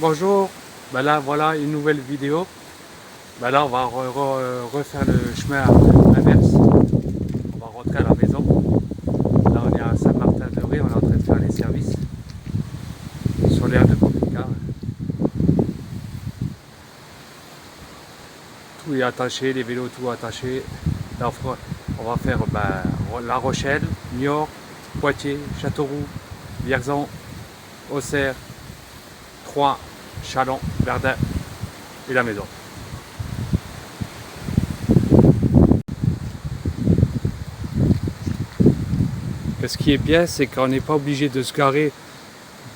Bonjour, ben là voilà une nouvelle vidéo. Ben là on va refaire le chemin inverse. On va rentrer à la maison. Là on est à Saint-Martin-de-Ré, on est en train de faire les services sur l'aire de camping-car. Tout est attaché, les vélos tout attaché. Là on va faire La Rochelle, Niort, Poitiers, Châteauroux, Vierzon, Auxerre, Troyes, Châlons, Verdun et la maison. Ce qui est bien, c'est qu'on n'est pas obligé de se garer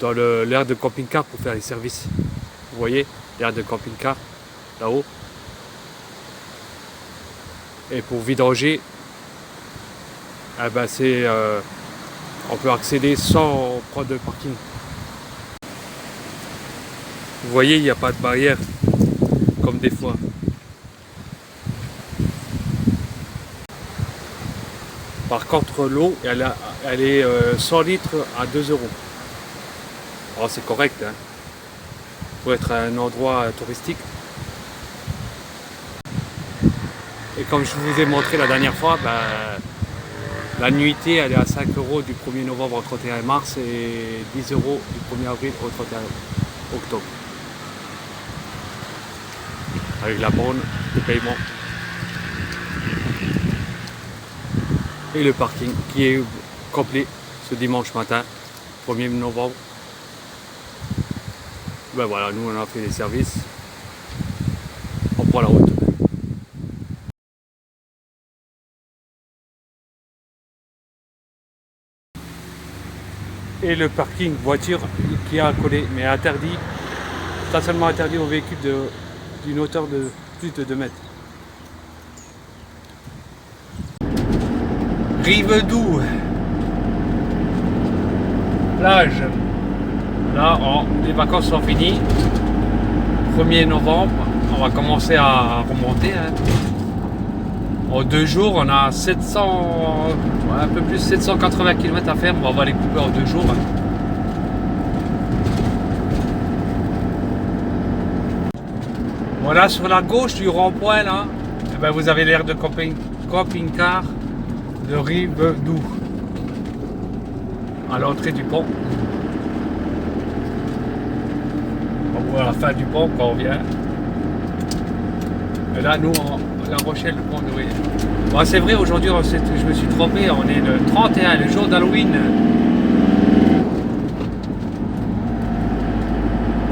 dans l'aire de camping-car pour faire les services. Vous voyez, l'aire de camping-car, là-haut. Et pour vidanger, eh ben on peut accéder sans prendre de parking. Vous voyez, il n'y a pas de barrière, comme des fois. Par contre, l'eau, elle est 100 litres à 2 euros. Alors c'est correct, hein, pour être un endroit touristique. Et comme je vous ai montré la dernière fois, la nuitée elle est à 5 euros du 1er novembre au 31 mars et 10 euros du 1er avril au 31 octobre. Avec la borne de paiement. Et le parking qui est complet ce dimanche matin, 1er novembre. Ben voilà, nous on a fait les services. On prend la route. Et le parking voiture qui est accolé, mais interdit, stationnement interdit aux véhicules d'une hauteur de plus de 2 mètres. Rivedoux, plage. Là, les vacances sont finies. 1er novembre, on va commencer à remonter. Hein. En 2 jours, on a 700, un peu plus 780 km à faire. On va les couper en 2 jours. Hein. Voilà, sur la gauche du rond-point, là, eh ben, vous avez l'aire de camping-car de Rivedoux à l'entrée du pont. On voit la fin du pont quand on vient. Et là, nous, La Rochelle, le pont de Ré. Bon, c'est vrai, aujourd'hui, je me suis trompé. On est le 31, le jour d'Halloween.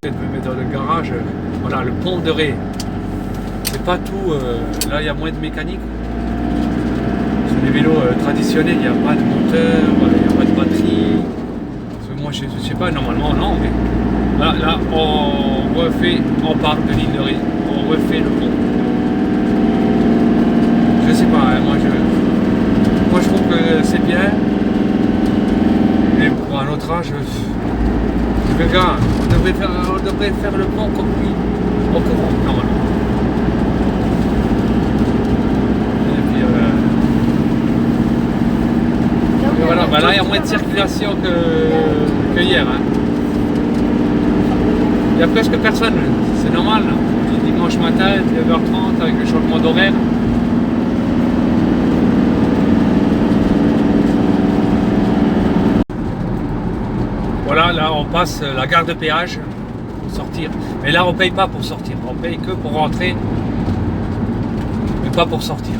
Je me mettre dans le garage. Voilà, le pont de Ré. C'est pas tout. Là, il y a moins de mécanique. Sur les vélos traditionnels, il n'y a pas de moteur, il n'y a pas de batterie. Parce que moi, je sais pas, normalement, non, mais là, on part de l'île de Ré. On refait le pont. Je sais pas, hein, moi je trouve que c'est bien, mais pour un autre âge, regarde, on devrait faire le pont comme lui, en courant, normalement. Et puis et voilà, là il y a moins de circulation que hier. Hein. Il n'y a presque personne, c'est normal. Dimanche matin, 9h30 avec le changement d'horaire. Voilà, là on passe la gare de péage pour sortir. Mais là on paye pas pour sortir, on paye que pour rentrer, mais pas pour sortir.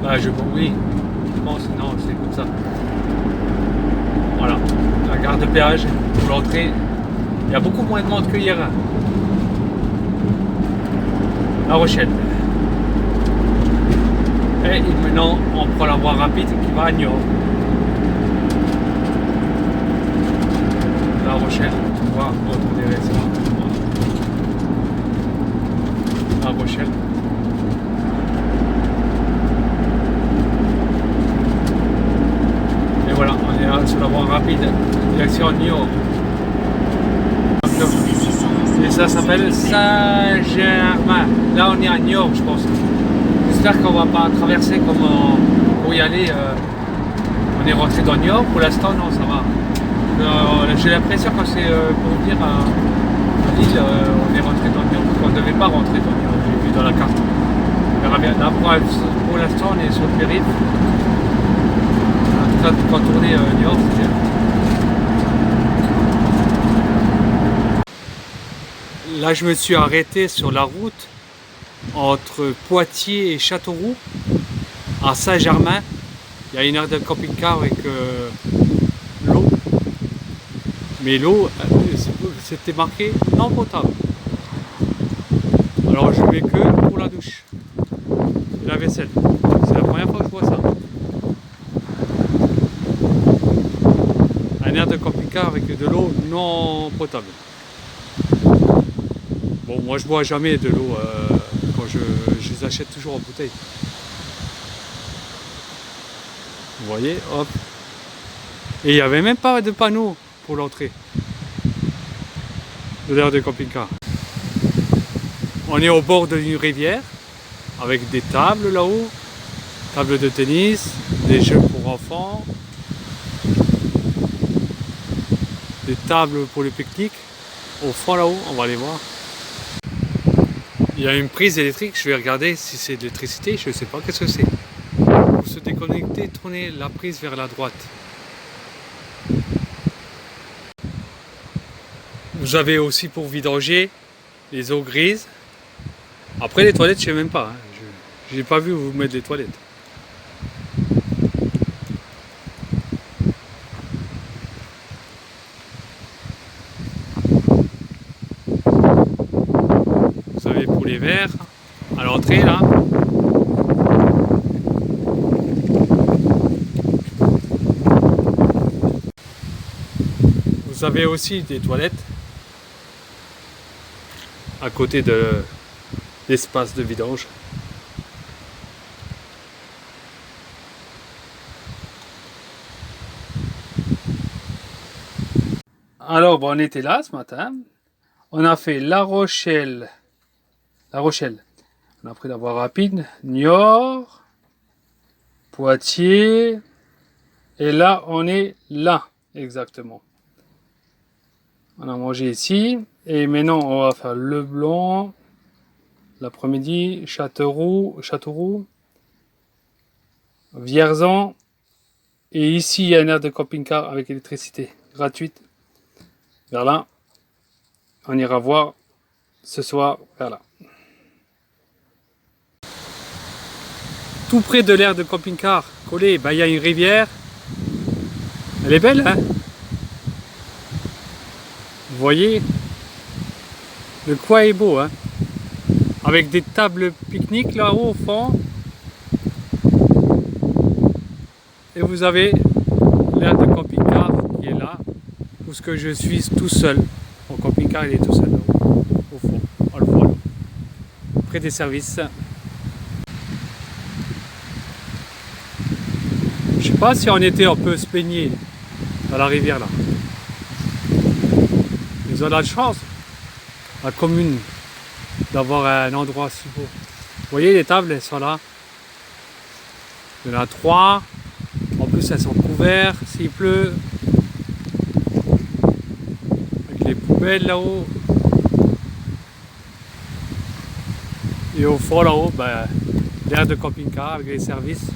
Là oui, je pense, non, c'est comme ça. Voilà, la gare de péage pour l'entrée. Il y a beaucoup moins de monde que hier. La Rochelle. Et maintenant on prend la voie rapide qui va à Niort. La Rochelle, tu vois, on dirait ça. La Rochelle. Et voilà, on est sur la voie rapide, direction Niort. Et ça s'appelle Saint-Germain. Là on est à Niort, je pense. J'espère qu'on va pas traverser comme pour y aller. On est rentré dans Niort, pour l'instant non, ça va. J'ai l'impression que c'est pour venir ville, on est rentré dans le Nord, on ne devait pas rentrer dans le Nord, j'ai vu dans la carte. On verra bien. Là, pour l'instant, on est sur le périph'. En train de contourner Niort, c'est bien. Là, je me suis arrêté sur la route entre Poitiers et Châteauroux, à Saint-Germain. Il y a une aire de camping-car avec l'eau. Mais l'eau, c'était marqué non potable. Alors je mets que pour la douche et la vaisselle. C'est la première fois que je vois ça. Un aire de camping-car avec de l'eau non potable. Bon, moi je bois jamais de l'eau quand je les achète toujours en bouteille. Vous voyez, hop. Et il n'y avait même pas de panneau pour l'entrée de l'aire de camping-car. On est au bord d'une rivière avec des tables là-haut, tables de tennis, des jeux pour enfants, des tables pour le pique-nique. Au fond là-haut, on va aller voir. Il y a une prise électrique, je vais regarder si c'est de l'électricité, je ne sais pas qu'est-ce que c'est. Pour se déconnecter, tournez la prise vers la droite. Vous avez aussi pour vidanger les eaux grises. Après les toilettes, je ne sais même pas. Je n'ai pas vu où vous mettre les toilettes. Vous avez pour les verres à l'entrée là. Vous avez aussi des toilettes à côté de l'espace de vidange. Alors, bon, on était là ce matin. On a fait La Rochelle. On a pris la voie rapide. Niort, Poitiers. Et là, on est là, exactement. On a mangé ici. Et maintenant, on va faire Le Blanc. L'après-midi, Châteauroux, Vierzon. Et ici, il y a une aire de camping-car avec électricité gratuite. Vers là. On ira voir ce soir vers là. Tout près de l'aire de camping-car collé, il y a une rivière. Elle est belle, hein? Vous voyez? Le coin est beau, hein? Avec des tables pique-nique là-haut au fond. Et vous avez l'aire de camping-car qui est là. Où ce que je suis tout seul. Mon camping-car, il est tout seul là-haut, au fond, on le voit là. Près des services. Je sais pas si en été on peut se baigner dans la rivière là. Ils ont de la chance, la commune, d'avoir un endroit si beau. Vous voyez, les tables, elles sont là. Il y en a 3. En plus, elles sont couvertes s'il pleut. Avec les poubelles là-haut. Et au fond là-haut, l'aire de camping-car avec les services.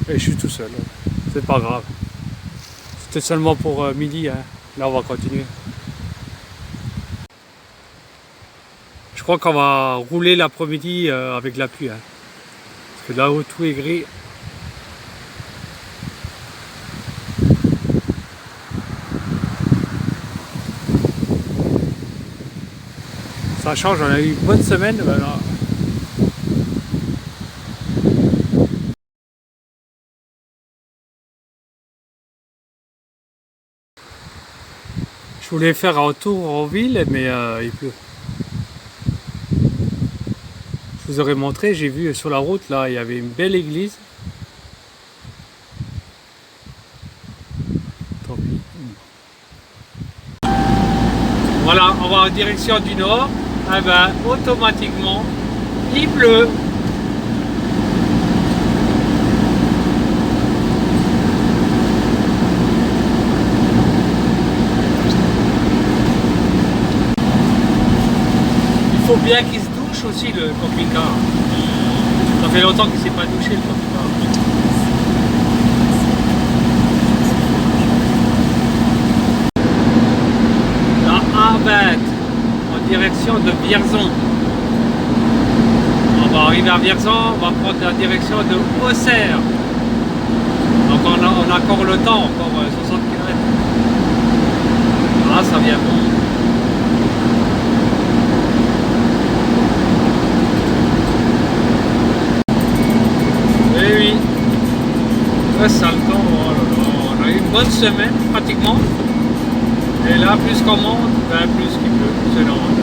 Et je suis tout seul. C'est pas grave. C'était seulement pour midi. Hein. Là, on va continuer. Je crois qu'on va rouler l'après-midi avec la pluie. Hein. Parce que là-haut, tout est gris. Ça change, on a eu une bonne semaine. Là. Je voulais faire un tour en ville, mais il pleut. Je vous aurais montré, j'ai vu sur la route, là, il y avait une belle église. Tant pis. Voilà, on va en direction du nord. Eh ben, automatiquement, il pleut. faut bien qu'il se douche aussi le camping-car. Ça fait longtemps qu'il ne s'est pas douché le camping-car. La A20 en direction de Vierzon. On va arriver à Vierzon, on va prendre la direction de Auxerre. Donc on a encore le temps, encore 60 km. Ah, ça vient bon. Eh oui, ouais, ça le temps, oh là là. On a eu une bonne semaine pratiquement. Et là, plus qu'on monte, ben, plus qu'il pleut, c'est normal.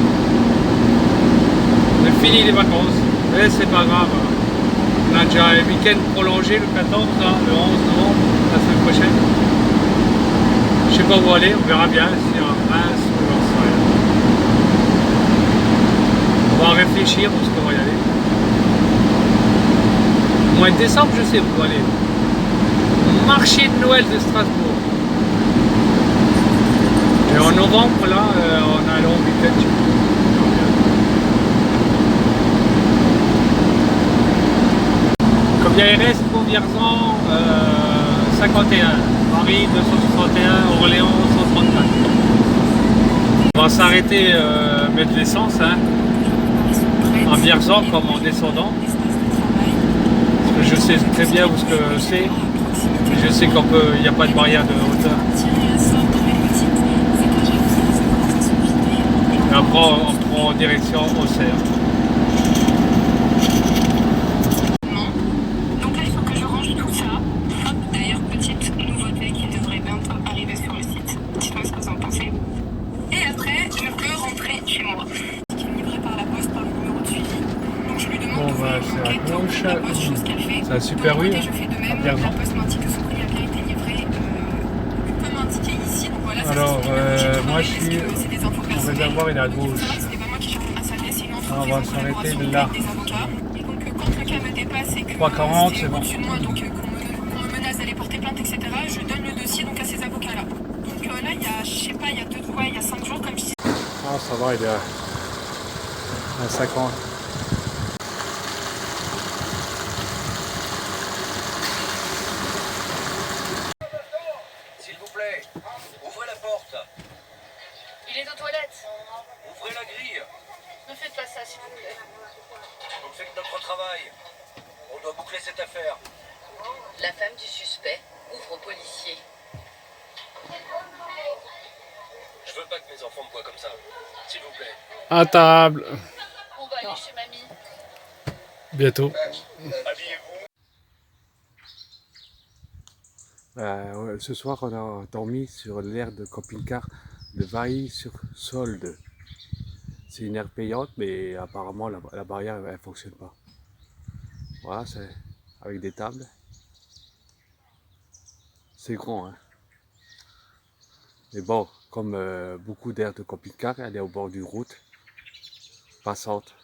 On a fini les vacances, mais c'est pas grave. On a déjà un week-end prolongé le 14, là, le 11 novembre, la semaine prochaine. Je sais pas où aller, on verra bien si en Reims ou j'en sais rien. On va réfléchir où est-ce qu'on va y aller. Au mois de décembre, je sais où on va aller. Au marché de Noël de Strasbourg. Et en novembre, là, on a un long week-end. Combien il reste pour Vierzon 51. Paris 261, Orléans 134. On va s'arrêter mettre l'essence hein, en Vierzon comme en descendant. Parce que je sais très bien où ce que c'est. Je sais qu'il n'y a pas de barrière de hauteur. Et après on prend en direction Auxerre. C'est un super rue, à Vierzon. Alors, moi je suis au réservoir, il est à gauche. Alors, on va s'arrêter là. 3,40, c'est bon. Ah, ça va, il est à 50. Ouvrez la porte. Il est aux toilettes. Ouvrez la grille. Ne faites pas ça, s'il vous plaît. On fait notre travail. On doit boucler cette affaire. La femme du suspect ouvre au policier. Je veux pas que mes enfants me voient comme ça. S'il vous plaît. À table. On va aller chez mamie. Bientôt. Habillez-vous. Ouais, ce soir, on a dormi sur l'aire de camping-car de Vailly-sur-Solde. C'est une aire payante, mais apparemment la barrière elle fonctionne pas. Voilà, c'est avec des tables. C'est grand, hein. Mais bon, comme beaucoup d'aires de camping-car, elle est au bord d'une route passante.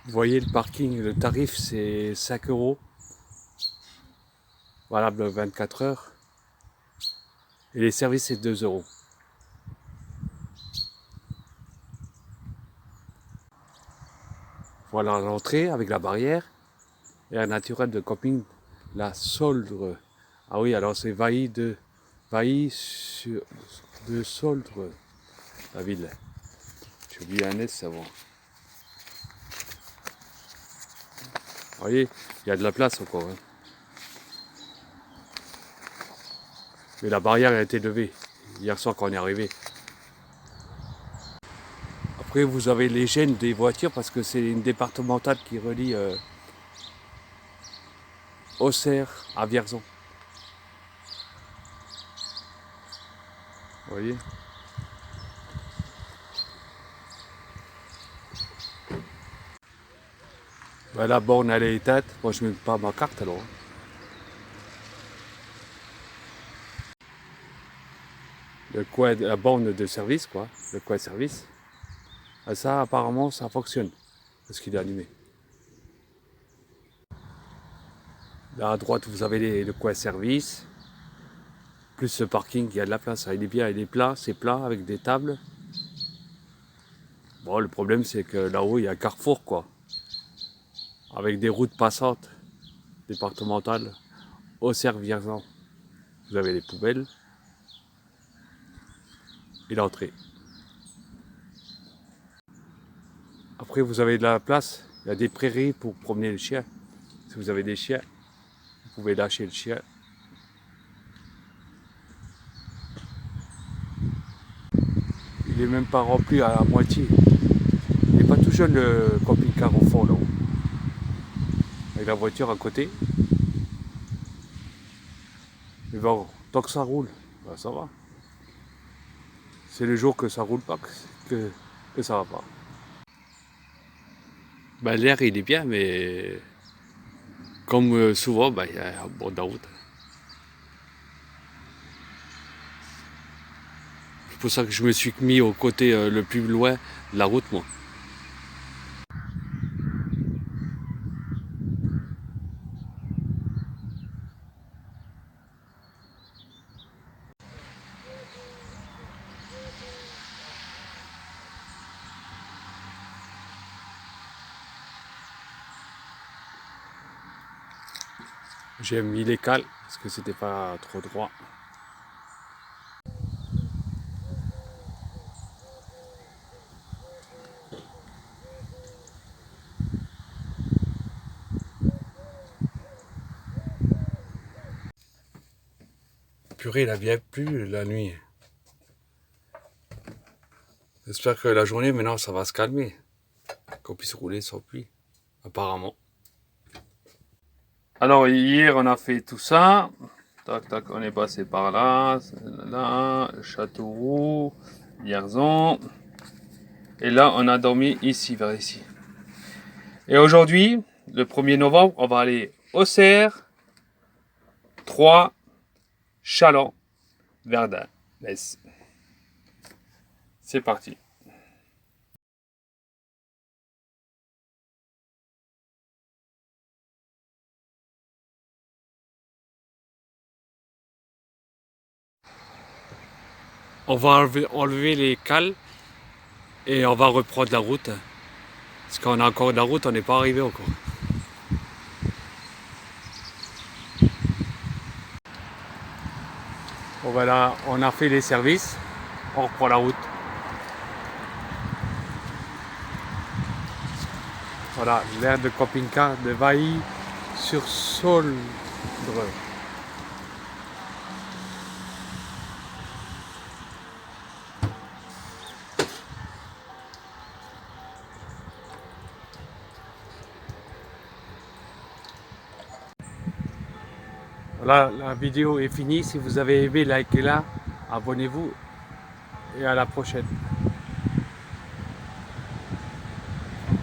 Vous voyez le parking, le tarif c'est 5 €, valable 24 heures. Et les services c'est 2 €. Voilà l'entrée avec la barrière et un naturel de camping, la Soldre. Ah oui, alors c'est Vailly de Soldre, la ville. J'ai oublié un S avant. Vous voyez, il y a de la place encore. Hein. Mais la barrière a été levée hier soir quand on est arrivé. Après, vous avez les gênes des voitures parce que c'est une départementale qui relie Auxerre à Vierzon. Vous voyez? Ben, la borne elle est éteinte. Moi je ne mets pas ma carte alors. Le coin, la borne de service quoi, le coin service. Et ça apparemment ça fonctionne parce qu'il est allumé. Là à droite vous avez le coin service, plus ce parking, il y a de la place, il est bien, il est plat, c'est plat avec des tables. Bon, le problème c'est que là-haut il y a un carrefour quoi, avec des routes passantes départementales. Auxerre-Vierzon, vous avez les poubelles et l'entrée. Après vous avez de la place, il y a des prairies pour promener le chien. Si vous avez des chiens, vous pouvez lâcher le chien. Il n'est même pas rempli à la moitié. Il n'est pas tout jeune le camping-car au fond là-haut. Avec la voiture à côté. Mais bon, tant que ça roule, ben ça va. C'est le jour que ça roule pas que ça va pas. Ben, l'air il est bien, mais comme souvent, ben, il y a un bord de route. C'est pour ça que je me suis mis au côté le plus loin de la route, moi. J'ai mis les cales parce que c'était pas trop droit. Purée, il a bien plu la nuit. J'espère que la journée maintenant ça va se calmer. Qu'on puisse rouler sans pluie, apparemment. Alors hier on a fait tout ça. Tac tac, on est passé par là, Châteauroux, Vierzon. Et là on a dormi ici, vers ici. Et aujourd'hui, le 1er novembre, on va aller Auxerre, Troyes, Challans, Verdun, Metz. C'est parti. On va enlever les cales et on va reprendre la route. Parce qu'on a encore de la route, on n'est pas arrivé encore. Bon voilà, on a fait les services, on reprend la route. Voilà, l'air de camping-car de Vailly-sur-Sauldre. Voilà, la vidéo est finie. Si vous avez aimé, likez-la, abonnez-vous et à la prochaine.